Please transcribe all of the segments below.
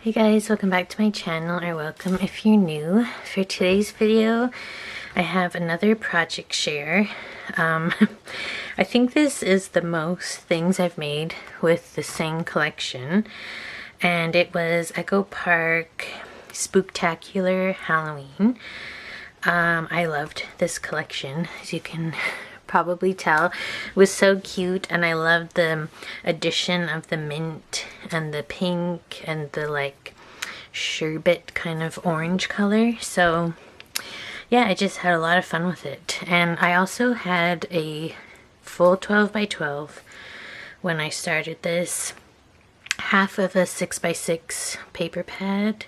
Hey guys, welcome back to my channel, or welcome if you're new. For today's video, I have another project share. I think this is the most things I've made with the same collection, and it was Echo Park Spooktacular Halloween. I loved this collection, as you can probably tell. It was so cute, and I loved the addition of the mint and the pink and the like sherbet kind of orange color. So yeah, I just had a lot of fun with it. And I also had a full 12 by 12 when I started this, half of a 6 by 6 paper pad,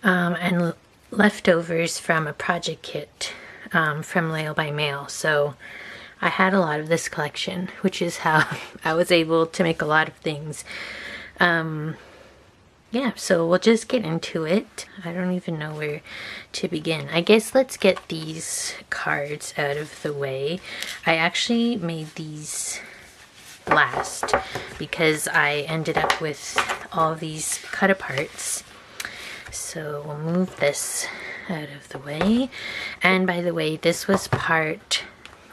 and leftovers from a project kit from Lail by Mail. So I had a lot of this collection, which is how I was able to make a lot of things. Yeah, so we'll just get into it. I don't even know where to begin. I guess let's get these cards out of the way. I actually made these last because I ended up with all these cut aparts. So we'll move this out of the way. And by the way, this was part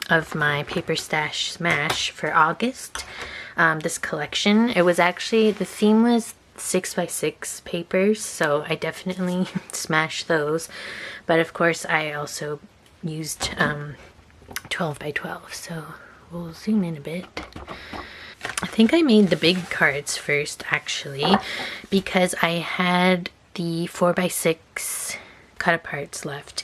of my paper stash smash for August. This collection, it was actually, the theme was 6 by 6 papers, so I definitely smashed those, but of course I also used 12 by 12, so we'll zoom in a bit. I think I made the big cards first, actually, because I had the 4 by 6 cut aparts left.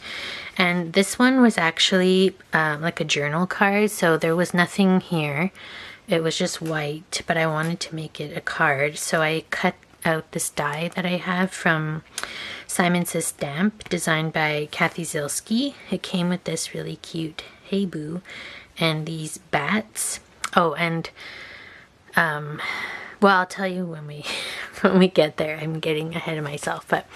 And this one was actually like a journal card, so there was nothing here. It was just white, but I wanted to make it a card, so I cut out this die that I have from Simon Says Stamp, designed by Kathy Zilski. It came with this really cute Hey Boo and these bats. Oh, and well, I'll tell you when we get there. I'm getting ahead of myself, but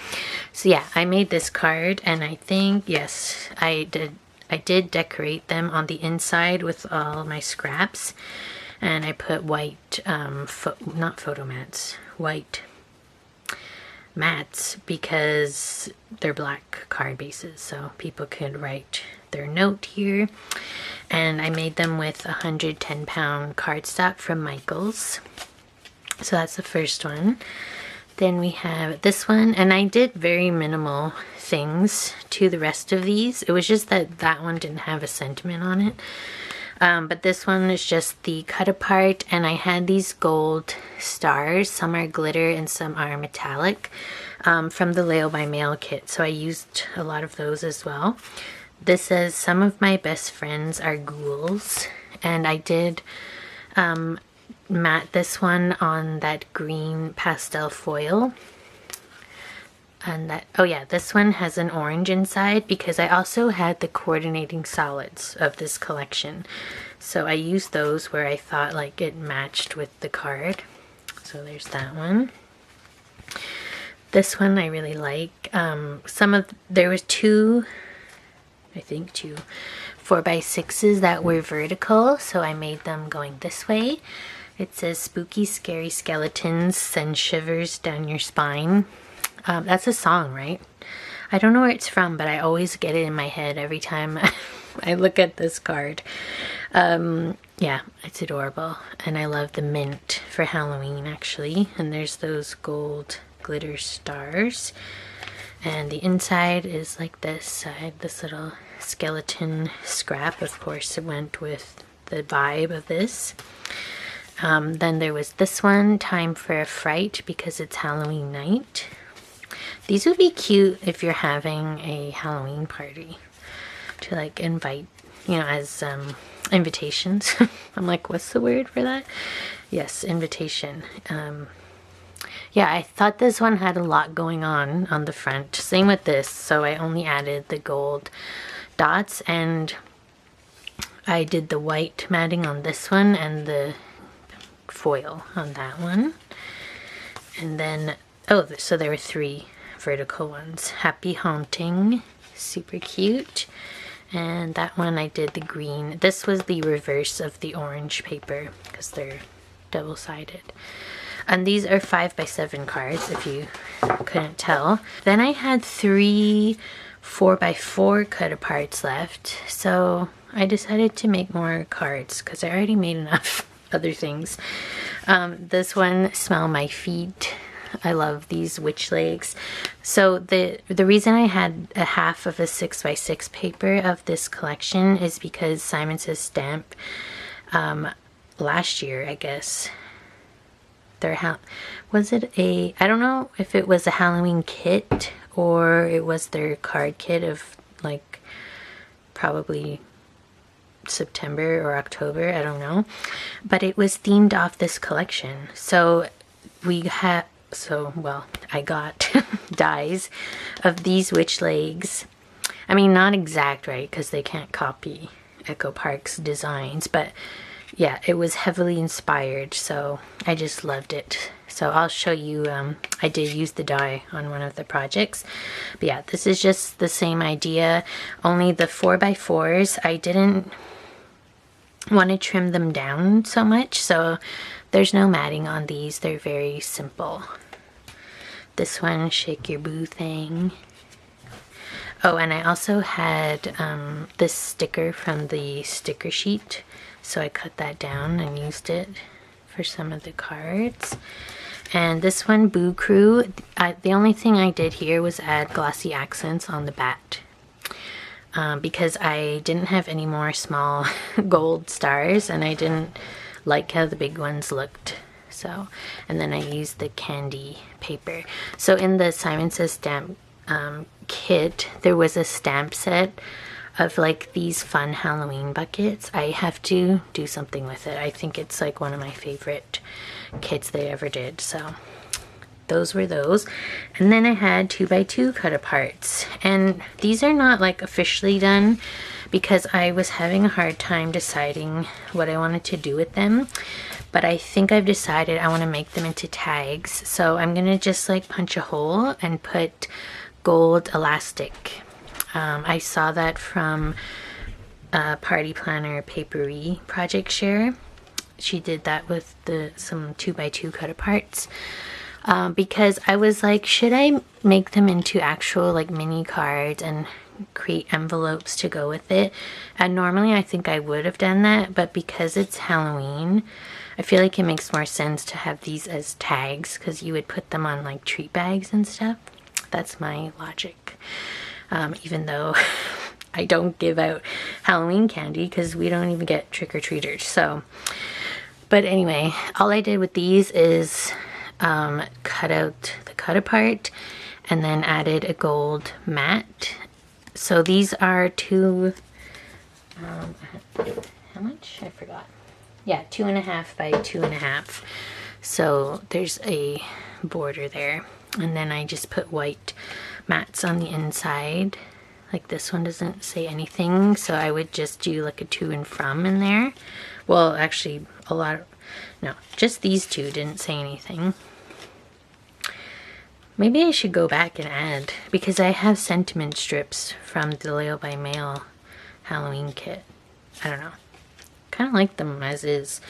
so yeah, I made this card, and I think, yes, I did decorate them on the inside with all my scraps, and I put white not photo mats, white mats, because they're black card bases, so people could write their note here. And I made them with 110-pound cardstock from Michaels. So that's the first one. Then we have this one, and I did very minimal things to the rest of these. It was just that that one didn't have a sentiment on it. But this one is just the cut apart, and I had these gold stars. Some are glitter and some are metallic, from the Lail by Mail kit. So I used a lot of those as well. This says, some of my best friends are ghouls, and I did matte this one on that green pastel foil. And that, oh yeah, this one has an orange inside because I also had the coordinating solids of this collection. So I used those where I thought like it matched with the card. So there's that one. This one I really like. There was two, I think two 4 by 6s that were vertical, so I made them going this way. It says, spooky scary skeletons send shivers down your spine. That's a song, right? I don't know where it's from, but I always get it in my head every time I look at this card. Yeah, it's adorable. And I love the mint for Halloween, actually. And there's those gold glitter stars. And the inside is like this. I had this little skeleton scrap. Of course, it went with the vibe of this. Then there was this one, Time for a Fright, because it's Halloween night. These would be cute if you're having a Halloween party to like invite, you know, as invitations. I'm like, what's the word for that? Yes, invitation. Yeah, I thought this one had a lot going on the front. Same with this, so I only added the gold dots, and I did the white matting on this one and the foil on that one. And then, oh, so there were 3 vertical ones. Happy Haunting, super cute. And that one I did the green. This was the reverse of the orange paper because they're double-sided. And these are 5x7 cards, if you couldn't tell. Then I had 3 4x4 cut aparts left, so I decided to make more cards because I already made enough other things. This one, Smell My Feet. I love these witch legs. So the reason I had a half of a 6x6 paper of this collection is because Simon Says Stamp last year, I guess, was it a, I don't know if it was a Halloween kit or it was their card kit of like probably September or October, I don't know, but it was themed off this collection. So well, I got dies of these witch legs. I mean, not exact, right, because they can't copy Echo Park's designs, but yeah, it was heavily inspired, so I just loved it. So I'll show you, I did use the die on one of the projects. But yeah, this is just the same idea, only the 4x4s, I didn't want to trim them down so much, so there's no matting on these. They're very simple. This one, Shake Your Boo thing. Oh, and I also had this sticker from the sticker sheet, so I cut that down and used it for some of the cards. And this one, Boo Crew, the only thing I did here was add glossy accents on the bat. Because I didn't have any more small gold stars and I didn't like how the big ones looked. So, and then I used the candy paper. So in the Simon Says Stamp kit, there was a stamp set of like these fun Halloween buckets. I have to do something with it. I think it's like one of my favorite kits they ever did. So those were those. And then I had 2x2 cut aparts, and these are not like officially done because I was having a hard time deciding what I wanted to do with them, but I think I've decided I want to make them into tags. So I'm gonna just like punch a hole and put gold elastic. I saw that from Party Planner Papery Project Share. She did that with some 2x2 cut aparts. Because I was like, should I make them into actual like mini cards and create envelopes to go with it? And normally I think I would have done that, but because it's Halloween, I feel like it makes more sense to have these as tags because you would put them on like treat bags and stuff. That's my logic. Even though I don't give out Halloween candy because we don't even get trick-or-treaters. So, but anyway, all I did with these is cut out the cut apart and then added a gold mat. So these are how much? I forgot. Yeah, 2.5 by 2.5. So there's a border there. And then I just put white mats on the inside. Like this one doesn't say anything, so I would just do like a to and from in there. Well, actually no, just these two didn't say anything. Maybe I should go back and add, because I have sentiment strips from the Leo by Mail Halloween kit. I don't know. Kind of like them as is.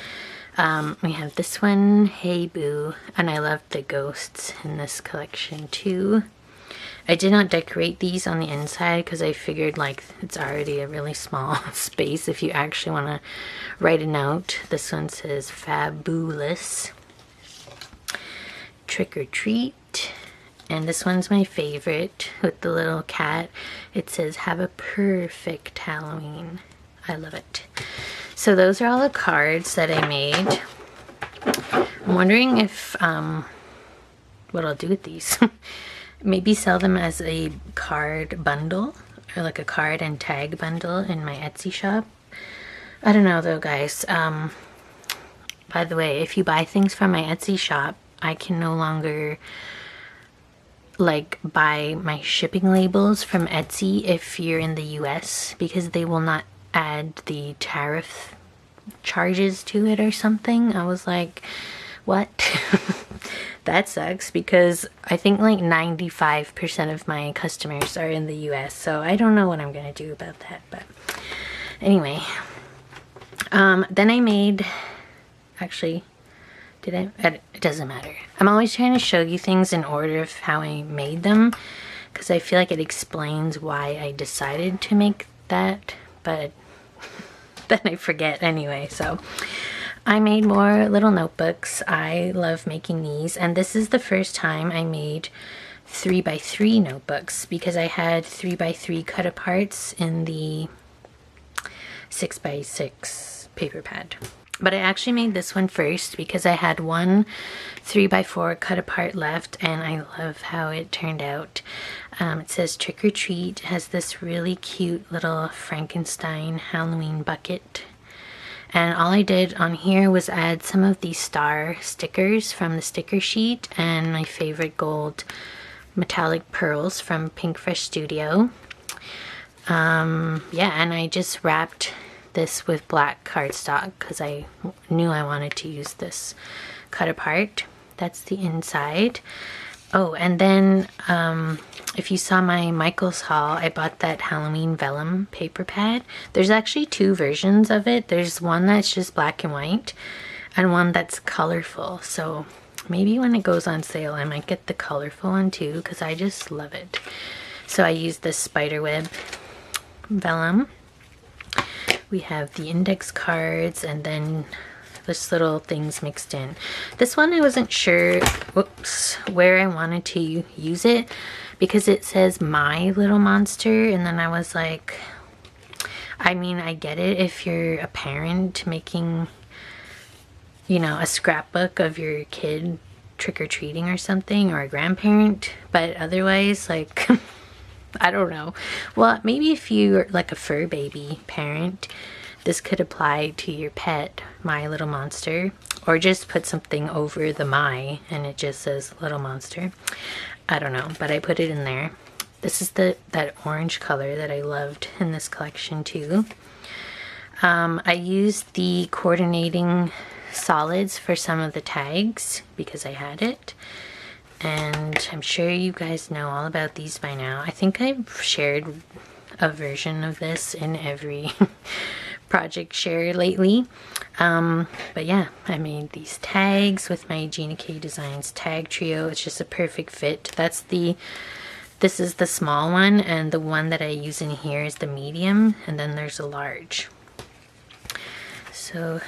We have this one, Hey Boo, and I love the ghosts in this collection too. I did not decorate these on the inside because I figured like it's already a really small space if you actually want to write a note. This one says Fabulous, Trick or Treat, and this one's my favorite with the little cat. It says Have a Perfect Halloween. I love it. So those are all the cards that I made. I'm wondering if what I'll do with these. Maybe sell them as a card bundle, or like a card and tag bundle in my Etsy shop. I don't know though, guys. By the way, if you buy things from my Etsy shop, I can no longer like buy my shipping labels from Etsy if you're in the US, because they will not add the tariff charges to it or something. I was like, what? That sucks, because I think like 95% of my customers are in the US, so I don't know what I'm gonna do about that. But anyway, then I made, actually Did I? It doesn't matter. I'm always trying to show you things in order of how I made them, because I feel like it explains why I decided to make that, but then I forget anyway. So I made more little notebooks. I love making these, and this is the first time I made 3x3 notebooks, because I had 3x3 cut aparts in the 6x6 paper pad. But I actually made this one first because I had one 3x4 cut apart left, and I love how it turned out. It says trick or treat. It has this really cute little Frankenstein Halloween bucket. And all I did on here was add some of these star stickers from the sticker sheet and my favorite gold metallic pearls from Pink Fresh Studio. Yeah, and I just wrapped this with black cardstock because I knew I wanted to use this cut apart. That's the inside. Oh, and then if you saw my Michaels haul, I bought that Halloween vellum paper pad. There's actually two versions of it. There's one that's just black and white and one that's colorful. So maybe when it goes on sale, I might get the colorful one too, because I just love it. So I used this spiderweb vellum. We have the index cards and then this little things mixed in. This one I wasn't sure, whoops, where I wanted to use it, because it says My Little Monster, and then I was like, I mean, I get it if you're a parent making, you know, a scrapbook of your kid trick-or-treating or something, or a grandparent, but otherwise, like, I don't know. Well, maybe if you're like a fur baby parent, this could apply to your pet, My Little Monster, or just put something over the My and it just says Little Monster. I don't know, but I put it in there. This is that orange color that I loved in this collection too. I used the coordinating solids for some of the tags because I had it. And I'm sure you guys know all about these by now. I think I've shared a version of this in every project share lately. But yeah, I made these tags with my Gina K Designs tag trio. It's just a perfect fit. This is the small one, and the one that I use in here is the medium, and then there's a large. So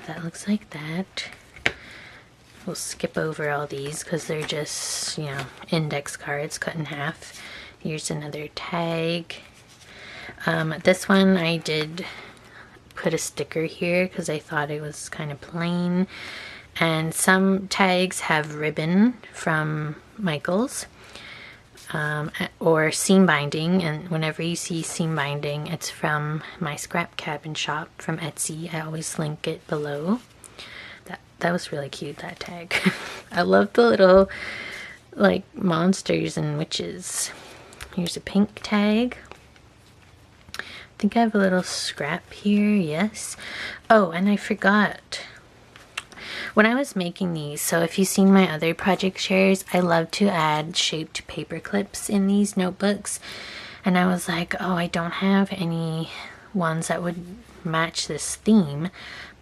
that looks like that. We'll skip over all these because they're just, you know, index cards cut in half. Here's another tag. This one I did put a sticker here because I thought it was kind of plain. And some tags have ribbon from Michaels, or seam binding, and whenever you see seam binding, it's from my scrap cabin shop from Etsy. I always link it below. That was really cute, that tag. I love the little, like, monsters and witches. Here's a pink tag. I think I have a little scrap here, yes. Oh, and I forgot. When I was making these, so if you've seen my other project shares, I love to add shaped paper clips in these notebooks. And I was like, oh, I don't have any ones that would match this theme.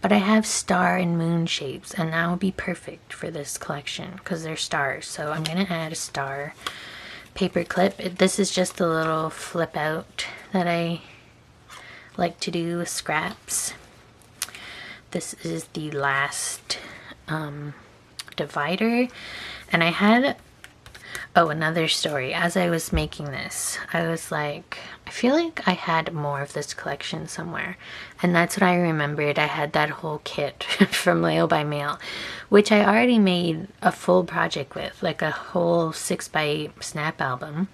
But I have star and moon shapes, and that would be perfect for this collection because they're stars. So I'm going to add a star paper clip. This is just a little flip out that I like to do with scraps. This is the last divider, and I had, oh, another story. As I was making this, I was like, I feel like I had more of this collection somewhere, and that's what I remembered. I had that whole kit from Mail by Mail, which I already made a full project with, like a whole 6x8 snap album.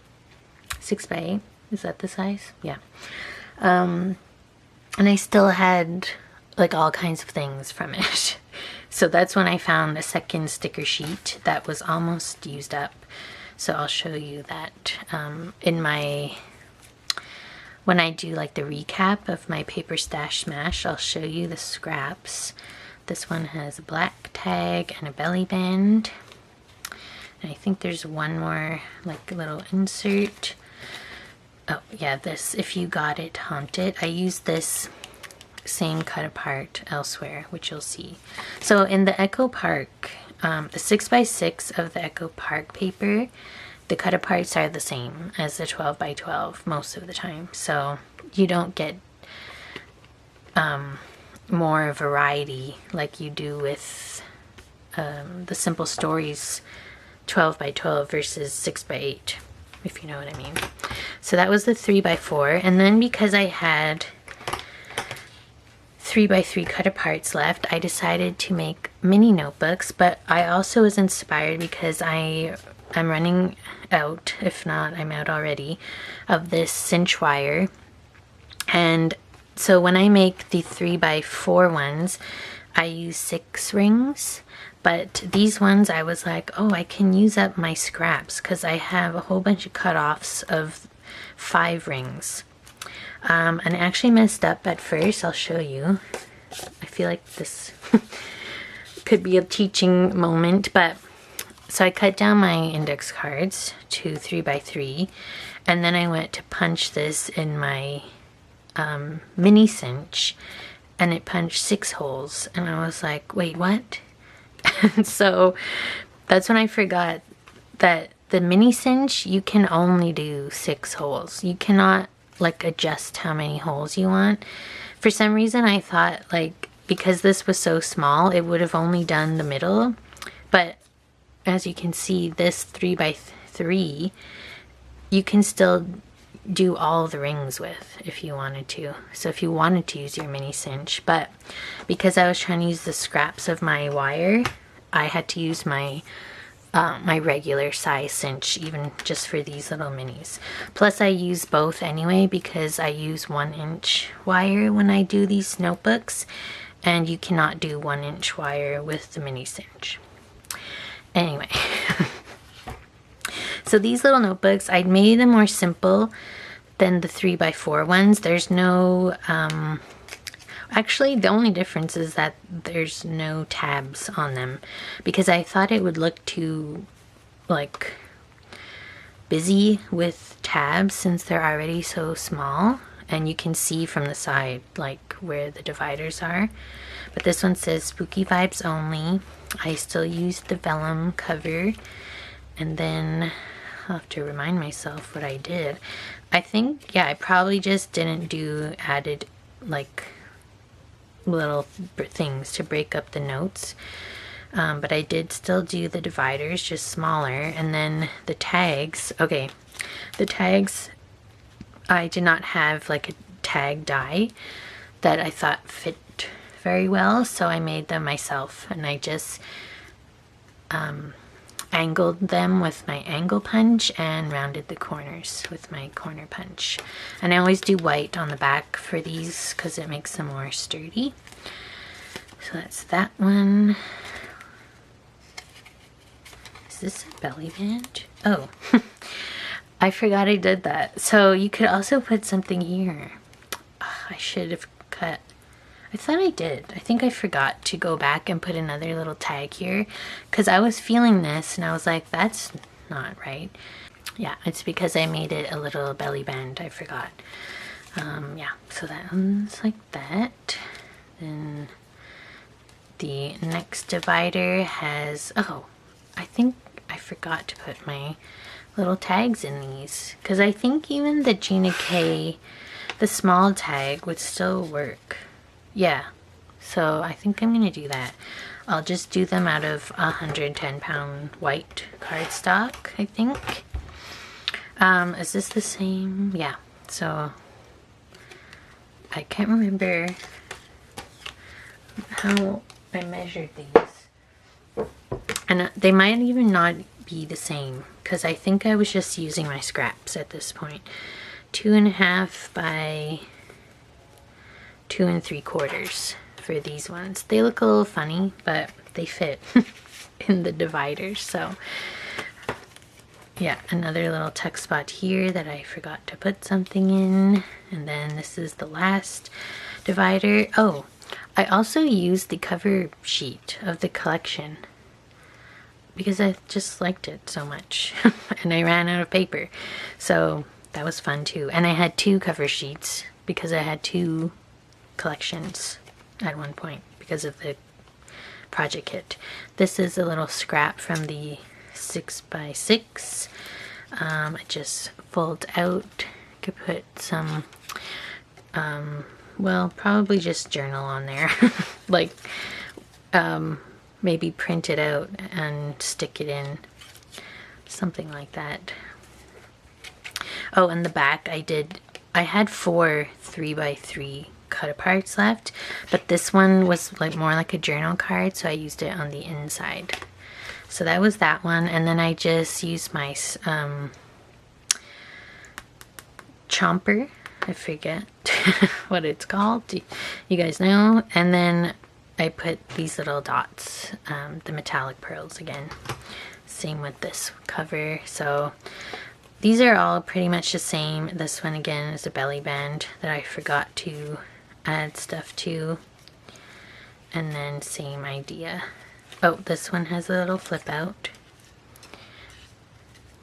6x8, is that the size? Yeah. And I still had like all kinds of things from it. So that's when I found a second sticker sheet that was almost used up. So I'll show you that in my, when I do like the recap of my paper stash smash, I'll show you the scraps. This one has a black tag and a belly band. And I think there's one more like little insert. Oh yeah, this, if you got it, haunt it. I used this same cut apart elsewhere, which you'll see. So in the Echo Park, the 6x6 of the Echo Park paper, the cut aparts are the same as the 12x12 most of the time. So you don't get more variety like you do with the Simple Stories 12x12 versus 6x8, if you know what I mean. So that was the 3x4, and then because I had 3x3 cut aparts left, I decided to make mini notebooks. But I also was inspired because I'm running out, if not I'm out already, of this cinch wire. And so when I make the 3x4 ones, I use 6 rings. But these ones, I was like, oh, I can use up my scraps because I have a whole bunch of cutoffs of 5 rings. And I actually messed up at first. I'll show you. I feel like this could be a teaching moment. But so I cut down my index cards to 3x3. And then I went to punch this in my mini cinch. And it punched 6 holes. And I was like, wait, what? And so that's when I forgot that the mini cinch, you can only do 6 holes. You cannot like adjust how many holes you want. For some reason I thought like because this was so small it would have only done the middle, but as you can see, this 3x3 you can still do all the rings with if you wanted to. So if you wanted to use your mini cinch, but because I was trying to use the scraps of my wire, I had to use my my regular size cinch, even just for these little minis. Plus I use both anyway because I use 1-inch wire when I do these notebooks, and you cannot do 1-inch wire with the mini cinch. Anyway, so these little notebooks, I made them more simple than the 3x4 ones. There's no, actually the only difference is that there's no tabs on them because I thought it would look too like busy with tabs since they're already so small and you can see from the side like where the dividers are. But this one says spooky vibes only. I still used the vellum cover, and then I'll have to remind myself what I did. I think, yeah, I probably just didn't do added like little things to break up the notes, but I did still do the dividers, just smaller. And then the tags, okay, the tags, I did not have like a tag die that I thought fit very well, so I made them myself, and I just angled them with my angle punch and rounded the corners with my corner punch. And I always do white on the back for these because it makes them more sturdy. So that's that one. Is this a belly band? Oh, I forgot I did that. So you could also put something here. Oh, I should have cut. I thought I did. I think I forgot to go back and put another little tag here because I was feeling this and I was like, that's not right. Yeah, it's because I made it a little belly band. I forgot. Yeah, so that one's like that. Then the next divider has, oh, I think I forgot to put my little tags in these because I think even the Gina K, the small tag would still work. Yeah, so I think I'm gonna do that. I'll just do them out of 110-pound white cardstock, I think. Is this the same? Yeah, so I can't remember how I measured these. And they might even not be the same because I think I was just using my scraps at this point. 2.5 by 2 3/4 for these ones. They look a little funny, but they fit in the dividers. So yeah, another little tuck spot here that I forgot to put something in. And then this is the last divider. Oh, I also used the cover sheet of the collection because I just liked it so much and I ran out of paper. So that was fun too. And I had 2 cover sheets because I had 2 collections at one point because of the project kit. This is a little scrap from the 6x6. It just folds out. Could put some, well, probably just journal on there. Like, maybe print it out and stick it in. Something like that. Oh, and the back I had 4 3x3 cut aparts left, but this one was like more like a journal card, so I used it on the inside. So that was that one, and then I just used my chomper. I forget what it's called. Do you guys know? And then I put these little dots, the metallic pearls again. Same with this cover. So these are all pretty much the same. This one again is a belly band that I forgot to add stuff to. And then same idea. Oh, this one has a little flip out.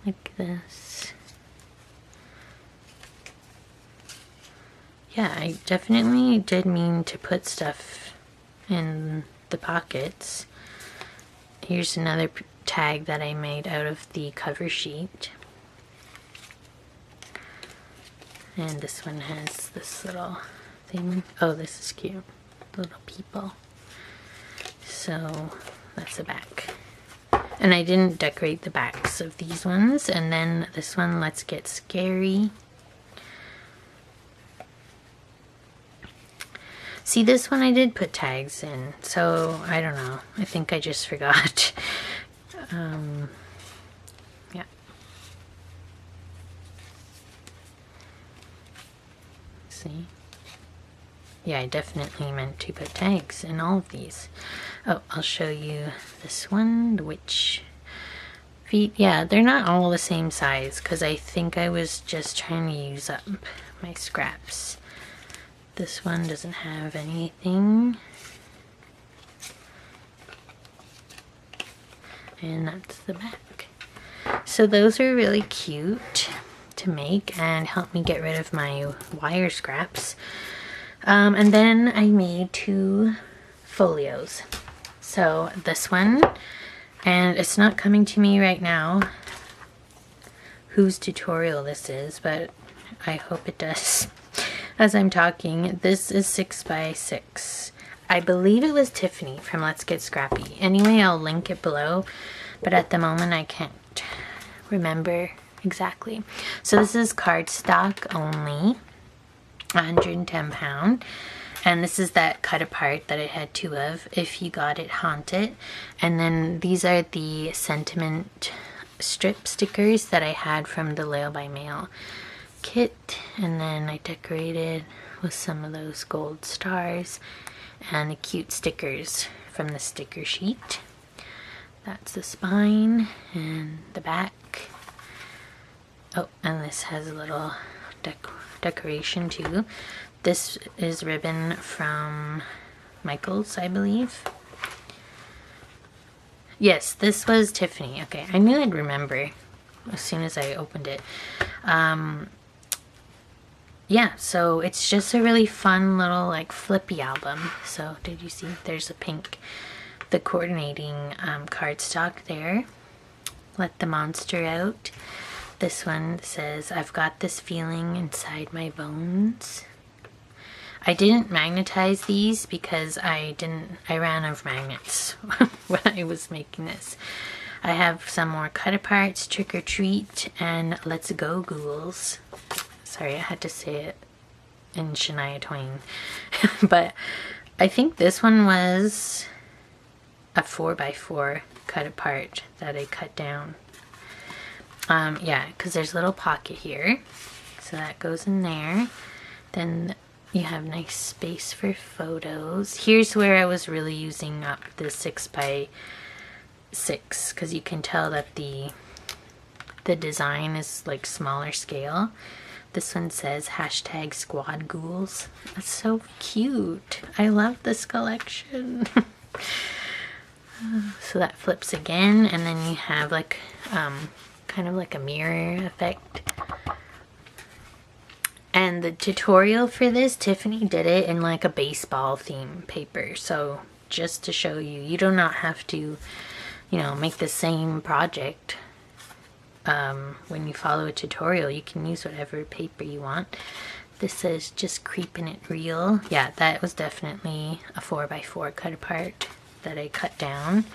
Like this. Yeah, I definitely did mean to put stuff in the pockets. Here's another tag that I made out of the cover sheet. And this one has this little thing. Oh, this is cute. Little people. So that's the back. And I didn't decorate the backs of these ones. And then this one, Let's Get Scary. See, this one I did put tags in, so I don't know. I think I just forgot. Yeah. See? Yeah, I definitely meant to put tags in all of these. Oh, I'll show you this one, the witch feet. Yeah, they're not all the same size because I think I was just trying to use up my scraps. This one doesn't have anything. And that's the back. So those are really cute to make and help me get rid of my wire scraps. And then I made 2 folios. So this one, and it's not coming to me right now whose tutorial this is, but I hope it does. As I'm talking, this is 6x6. I believe it was Tiffany from Let's Get Scrappy. Anyway, I'll link it below, but at the moment I can't remember exactly. So this is cardstock only, 110 pound. And this is that cut apart that I had 2 of, If You Got It, Haunt It. And then these are the sentiment strip stickers that I had from the Lail by Mail kit, and then I decorated with some of those gold stars and the cute stickers from the sticker sheet. That's the spine and the back. Oh, and this has a little decoration too. This is ribbon from Michael's, I believe. Yes, this was Tiffany. Okay, I knew I'd remember as soon as I opened it. Yeah, so it's just a really fun little like flippy album. So did you see there's a pink, the coordinating cardstock there. Let the Monster Out. This one says, I've got this feeling inside my bones. I didn't magnetize these because I ran out of magnets when I was making this. I have some more cut aparts, Trick or Treat, and Let's Go Ghouls. Sorry, I had to say it in Shania Twain. But I think this one was a 4x4 cut apart that I cut down. Yeah, because there's a little pocket here. So that goes in there. Then you have nice space for photos. Here's where I was really using up the 6x6 because you can tell that the design is like smaller scale. This one says hashtag squad ghouls. That's so cute. I love this collection. So that flips again, and then you have like kind of like a mirror effect. And the tutorial for this, Tiffany did it in like a baseball theme paper. So just to show you, you do not have to, you know, make the same project. When you follow a tutorial, you can use whatever paper you want. This says just creeping it real. Yeah, that was definitely a 4x4 cut apart that I cut down.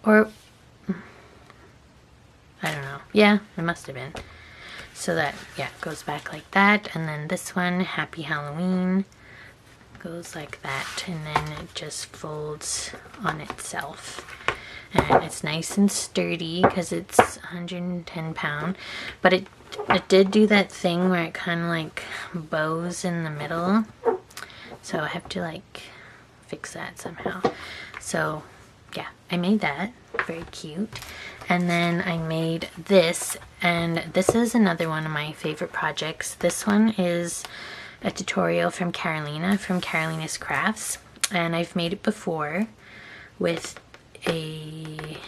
Or, I don't know. Yeah, it must have been. So that, yeah, goes back like that. And then this one, Happy Halloween, goes like that. And then it just folds on itself. And it's nice and sturdy because it's 110 pound. But it did do that thing where it kind of like bows in the middle. So I have to like fix that somehow. So yeah, I made that. Very cute. And then I made this, and this is another one of my favorite projects. This one is a tutorial from Carolina, from Carolina's Crafts, and I've made it before with a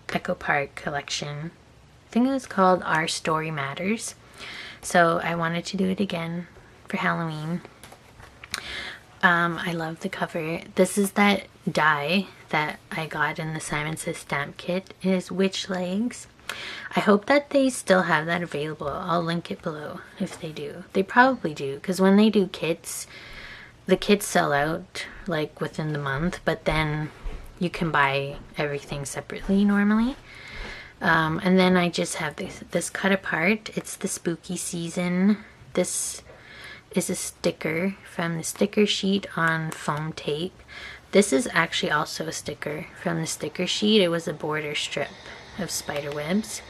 Echo Park collection. I think it was called Our Story Matters. So I wanted to do it again for Halloween. I love the cover. This is that die that I got in the Simon Says stamp kit. It is witch legs. I hope that they still have that available. I'll link it below if they do. They probably do, because when they do kits, the kits sell out like within the month, but then you can buy everything separately normally. And then I just have this cut apart. It's the spooky season. This is a sticker from the sticker sheet on foam tape. This is actually also a sticker from the sticker sheet. It was a border strip of spider webs.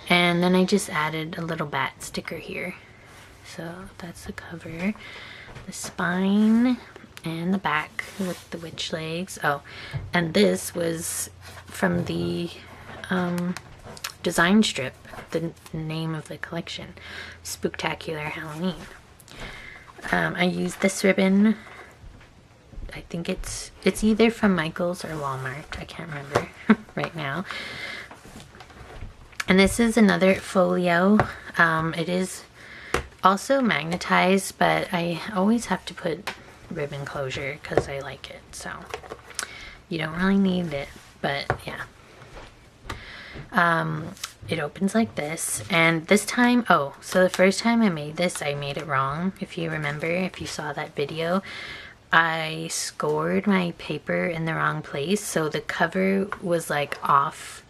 And then I just added a little bat sticker here. So that's the cover. The spine and the back with the witch legs. Oh, and this was from the design strip, the name of the collection, Spooktacular Halloween. I used this ribbon. I think it's either from Michael's or Walmart. I can't remember right now. And this is another folio. It is also magnetized, but I always have to put ribbon closure because I like it. So you don't really need it, but yeah. It opens like this, and this time, oh, so the first time I made this, I made it wrong. If you remember, if you saw that video, I scored my paper in the wrong place, so the cover was like off,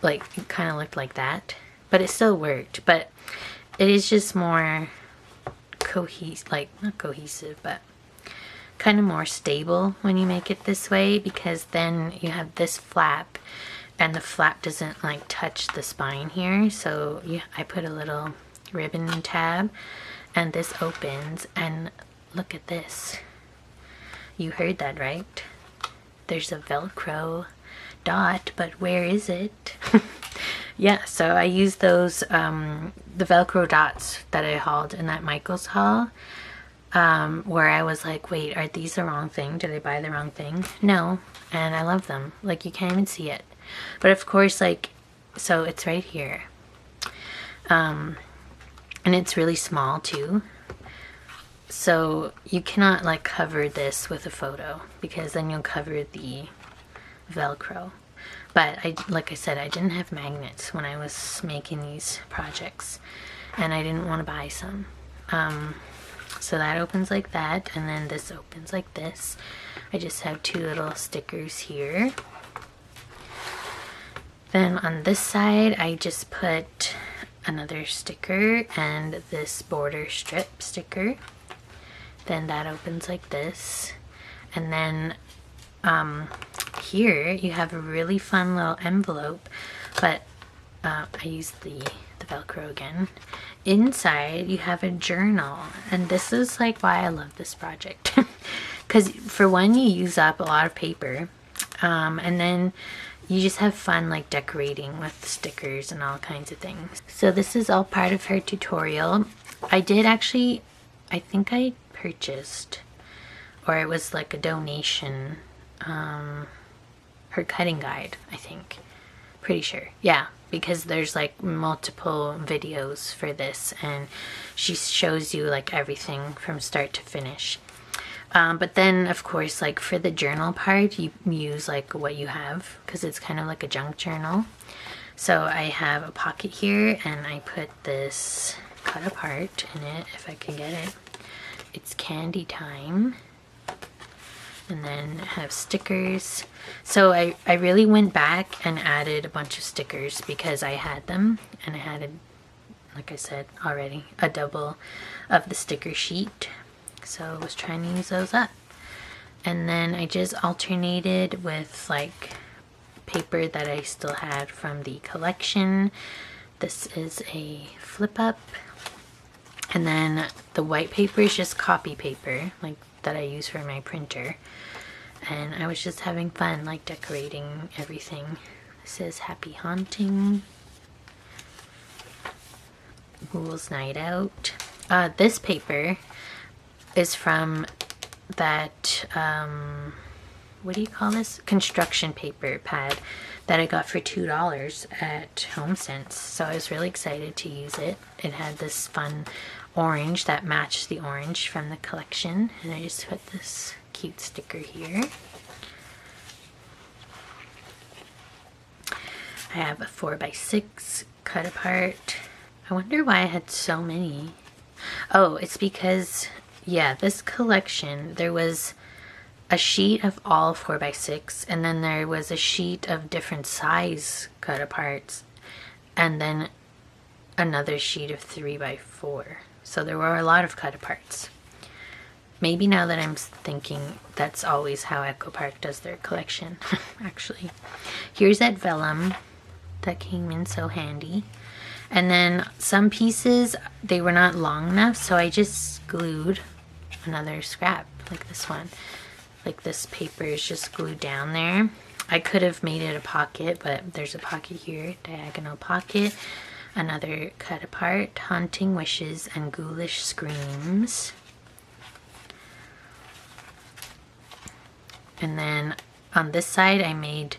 like it kind of looked like that, but it still worked. But it is just more cohesive, like not cohesive, but kind of more stable when you make it this way, because then you have this flap and the flap doesn't like touch the spine here. So yeah, I put a little ribbon tab and this opens, and look at this. You heard that right? There's a Velcro dot, but where is it? Yeah, so I used those, the Velcro dots that I hauled in that Michael's haul, where I was like, wait, are these the wrong thing? Did I buy the wrong thing? No, and I love them. Like, you can't even see it. But of course, like, so it's right here. And it's really small too. So you cannot like cover this with a photo, because then you'll cover the Velcro. But like I said, I didn't have magnets when I was making these projects, and I didn't want to buy some. So that opens like that, and then this opens like this. I just have two little stickers here. Then on this side, I just put another sticker and this border strip sticker. Then that opens like this. And then here you have a really fun little envelope, but I used the Velcro again. Inside you have a journal, and this is like why I love this project. Because for one, you use up a lot of paper, and then you just have fun like decorating with stickers and all kinds of things. So this is all part of her tutorial. I did actually, I think I purchased, or it was like a donation, her cutting guide, I think. Pretty sure. Yeah, because there's like multiple videos for this, and she shows you like everything from start to finish. But then of course, like for the journal part, you use like what you have, because it's kind of like a junk journal. So I have a pocket here, and I put this cut apart in it, if I can get it. It's candy time. And then I have stickers. So I really went back and added a bunch of stickers because I had them, and I had, like I said already, a double of the sticker sheet. So I was trying to use those up. And then I just alternated with like paper that I still had from the collection. This is a flip up. And then the white paper is just copy paper, like that I use for my printer. And I was just having fun, like decorating everything. This is Happy Haunting. Ghouls Night Out. This paper is from that, what do you call this? Construction paper pad that I got for $2 at HomeSense. So I was really excited to use it. It had this fun orange that matched the orange from the collection, and I just put this cute sticker here. I have a 4x6 cut apart. I wonder why I had so many. Oh, it's because, yeah, this collection, there was a sheet of all 4x6, and then there was a sheet of different size cut aparts, and then another sheet of 3x4. So there were a lot of cut aparts. Maybe now that I'm thinking, that's always how Echo Park does their collection, actually. Here's that vellum that came in so handy. And then some pieces, they were not long enough, so I just glued another scrap, like this one. Like this paper is just glued down there. I could have made it a pocket, but there's a pocket here, diagonal pocket. Another cut apart, Haunting Wishes and Ghoulish Screams. And then on this side, I made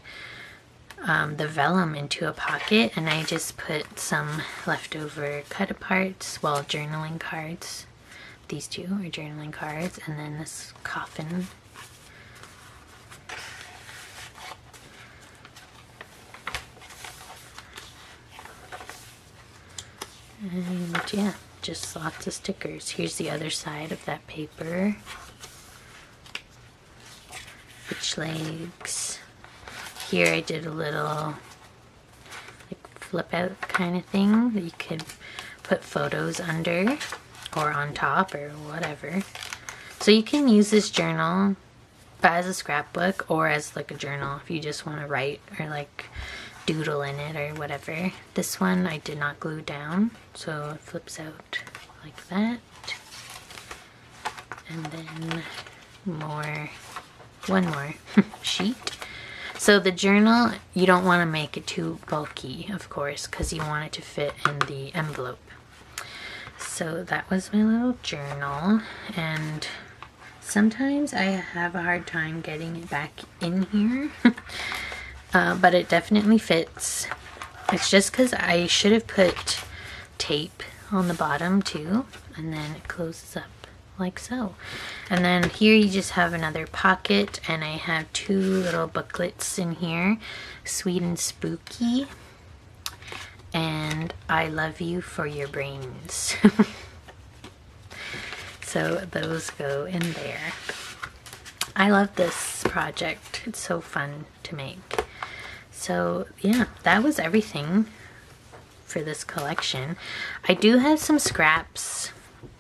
the vellum into a pocket, and I just put some leftover cut aparts, well, journaling cards. These two are journaling cards, and then this coffin. And yeah, just lots of stickers. Here's the other side of that paper. Witch legs. Here I did a little like flip out kind of thing that you could put photos under or on top or whatever. So you can use this journal as a scrapbook or as like a journal if you just want to write or like doodle in it or whatever. This one I did not glue down, so it flips out like that. And then one more sheet. So the journal, you don't want to make it too bulky, of course, because you want it to fit in the envelope. So that was my little journal, and sometimes I have a hard time getting it back in here. But it definitely fits. It's just because I should have put tape on the bottom too, and then it closes up like so. And then here you just have another pocket, and I have two little booklets in here, Sweet and Spooky and I Love You for Your Brains. So those go in there. I love this project. It's so fun to make. So yeah, that was everything for this collection. I do have some scraps,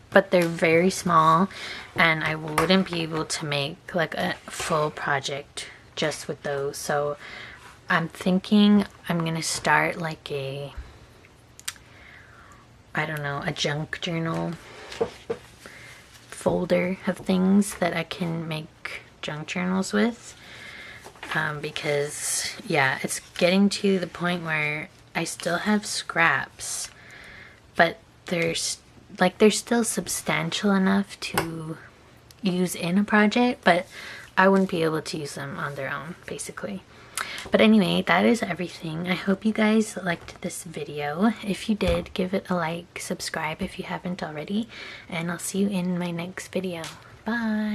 but they're very small, and I wouldn't be able to make like a full project just with those. So I'm thinking I'm gonna start like a, I don't know, a junk journal folder of things that I can make junk journals with. Because yeah, it's getting to the point where I still have scraps, but they're still substantial enough to use in a project, but I wouldn't be able to use them on their own, basically. But anyway, that is everything. I hope you guys liked this video. If you did, give it a like, subscribe if you haven't already, and I'll see you in my next video. Bye!